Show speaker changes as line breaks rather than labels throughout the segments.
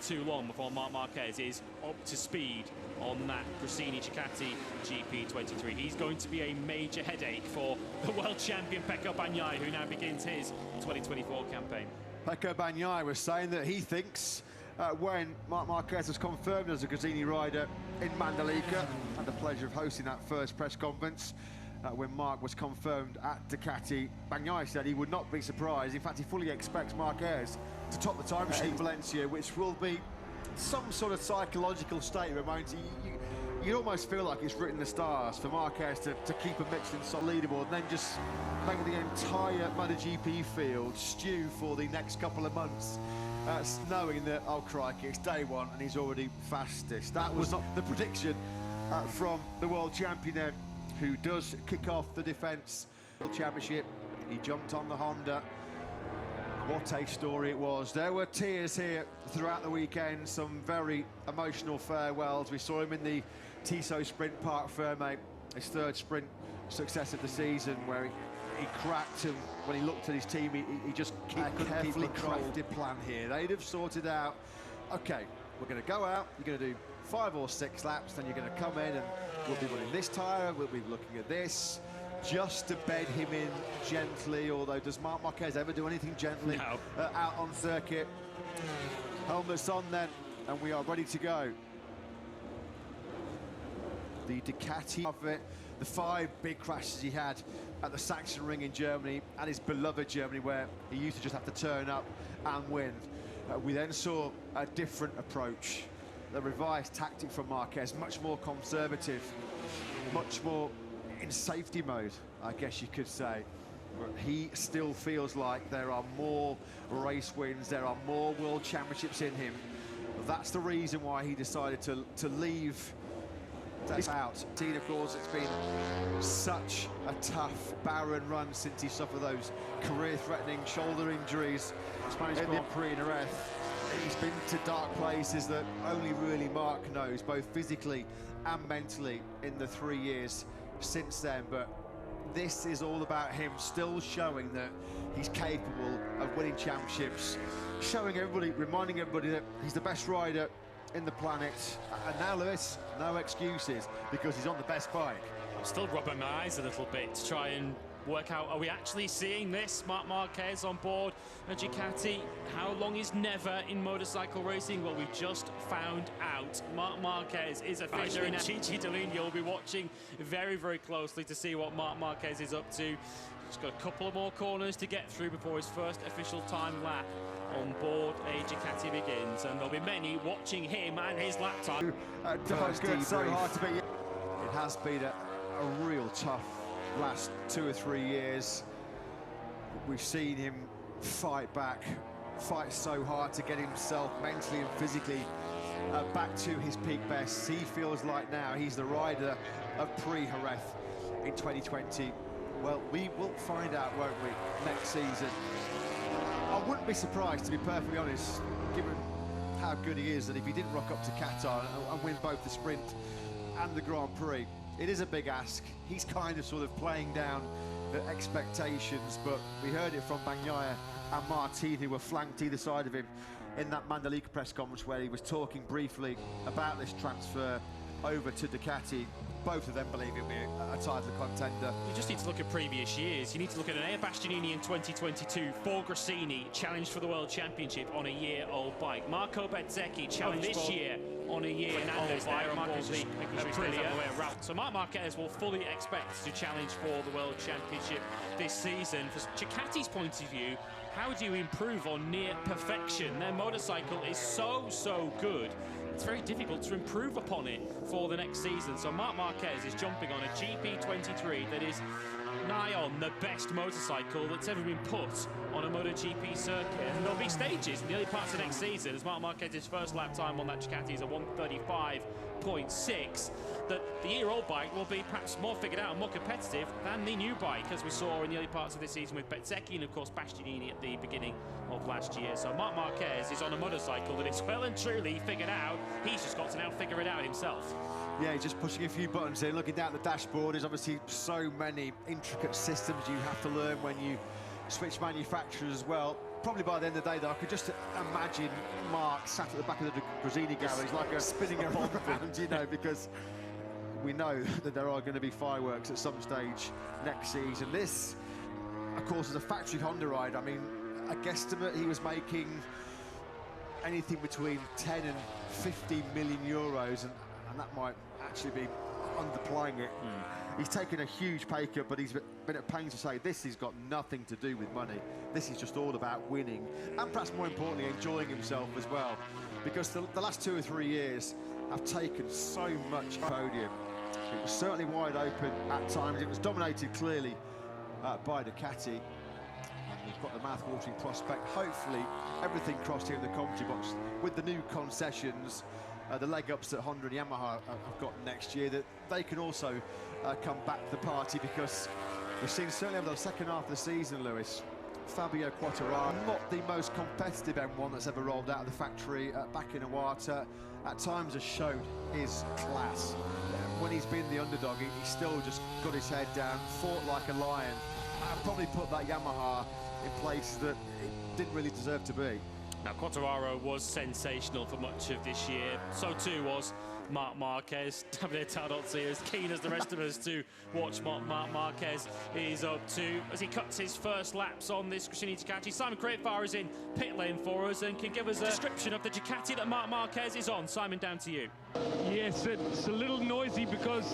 too long before Marc Marquez is up to speed on that Gresini Ciabatti GP23. He's going to be a major headache for the world champion Pecco Bagnaia, who now begins his 2024 campaign.
Pecco Bagnaia was saying that he thinks when Marc Marquez was confirmed as a Gresini rider in Mandalika, had the pleasure of hosting that first press conference, when Marc was confirmed at Ducati, Bagnaia said he would not be surprised. In fact, he fully expects Marquez to top the time machine Valencia, which will be some sort of psychological state of mind. You almost feel like it's written in the stars for Marquez to keep a Michelin solid leaderboard and then just make the entire Motogp field stew for the next couple of months, knowing that, oh crikey, it's day one and he's already fastest. That was not the prediction from the world champion there, who does kick off the defence championship. He jumped on the Honda. What a story it was. There were tears here throughout the weekend, some very emotional farewells. We saw him in the Tissot Sprint Parc Ferme, his third sprint success of the season, where he cracked, and when he looked at his team, he just carefully crafted plan here. They'd have sorted out, okay, we're going to go out, you're going to do 5 or 6 laps, then you're going to come in and we'll be running this tyre, we'll be looking at this, just to bed him in gently. Although, does Marc Marquez ever do anything gently?
No.
Out on circuit. Helmets on then, and we are ready to go. The Ducati of it, the 5 big crashes he had at the Sachsenring in Germany, and his beloved Germany, where he used to just have to turn up and win. We then saw a different approach, the revised tactic from Marquez, much more conservative, much more in safety mode, I guess you could say. But he still feels like there are more race wins, there are more world championships in him. That's the reason why he decided to leave out. Team, of course, it's been such a tough, barren run since he suffered those career-threatening shoulder injuries. Spanish Grand Prix in Jerez. He's been to dark places that only really Marc knows, both physically and mentally, in the 3 years since then. But this is all about him still showing that he's capable of winning championships, showing everybody, reminding everybody that he's the best rider in the planet. And now, Lewis, no excuses, because he's on the best bike.
I'm still rubbing my eyes a little bit to try and work out, are we actually seeing this Marc Marquez on board a Ducati? How long is never in motorcycle racing? Well, we've just found out. Marc Marquez is officially in. Gigi Dall'Igna will be watching very, very closely to see what Marc Marquez is up to. He's got a couple of more corners to get through before his first official time lap on board a Ducati begins, and there'll be many watching him and his lap time.
So hard to beat. It has been a real tough last 2 or 3 years. We've seen him fight back, fight so hard to get himself mentally and physically back to his peak best. He feels like now he's the rider of pre-Jerez in 2020. Well, we will find out, won't we, next season. I wouldn't be surprised, to be perfectly honest, given how good he is, that if he didn't rock up to Qatar and win both the sprint and the Grand Prix. It is a big ask. He's kind of sort of playing down the expectations, but we heard it from Bagnaia and Martin, who were flanked either side of him in that Mandalika press conference, where he was talking briefly about this transfer over to Ducati. Both of them believe he'll be a title contender.
You just need to look at previous years. You need to look at an Air Bastianini in 2022 for Gresini, challenged for the World Championship on a year-old bike. Marco Bezzecchi challenged this year on a year-old bike. Marquez the Aprilia. So Marc Marquez will fully expect to challenge for the World Championship this season. From Ducati's point of view, how do you improve on near perfection? Their motorcycle is so good. It's very difficult to improve upon it for the next season. So Marc Marquez is jumping on a GP23 that is nigh on the best motorcycle that's ever been put on a MotoGP circuit. And there'll be stages in the early parts of next season, as Marc Marquez's first lap time on that Ducati is a 1:35.6. That the year-old bike will be perhaps more figured out and more competitive than the new bike, as we saw in the early parts of this season with Bezzecchi and, of course, Bastianini at the beginning of last year. So Marc Marquez is on a motorcycle that is well and truly figured out. He's just got to now figure it out himself.
Yeah, he's just pushing a few buttons here. Looking down the dashboard, there's obviously so many intricate systems you have to learn when you switch manufacturers as well. probably by the end of the day, though, I could just imagine Marc sat at the back of the Gresini garage like a spinning a bomb around, you know, because we know that there are going to be fireworks at some stage next season. This, of course, is a factory Honda ride. I mean, a guesstimate he was making anything between 10 and 50 million euros, and that might actually be underplaying it. He's taken a huge pay cut, but he's been at pains to say this has got nothing to do with money. This is just all about winning, and perhaps more importantly, enjoying himself as well, because the last 2 or 3 years have taken so much podium. It was certainly wide open at times. It was dominated clearly by Ducati. And we've got the mouth-watering prospect. Hopefully, everything crossed here in the commentary box with the new concessions, the leg-ups that Honda and Yamaha have got next year, that they can also come back to the party, because we've seen certainly over the second half of the season, Lewis, Fabio Quartararo, not the most competitive M1 that's ever rolled out of the factory back in Iwata, at times has shown his class. When he's been the underdog, he's still just got his head down, fought like a lion, and probably put that Yamaha in places that it didn't really deserve to be.
Now, Quartararo was sensational for much of this year. So too was Marc Marquez. Davide Tardozzi, as keen as the rest of us to watch what Marc Marquez is up to as he cuts his first laps on this Gresini Ducati. Simon Creatfire is in pit lane for us and can give us a description of the Ducati that Marc Marquez is on. Simon, down to you.
Yes, it's a little noisy because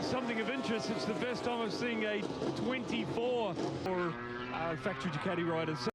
something of interest. It's the first time I've seen a 24 for factory Ducati riders.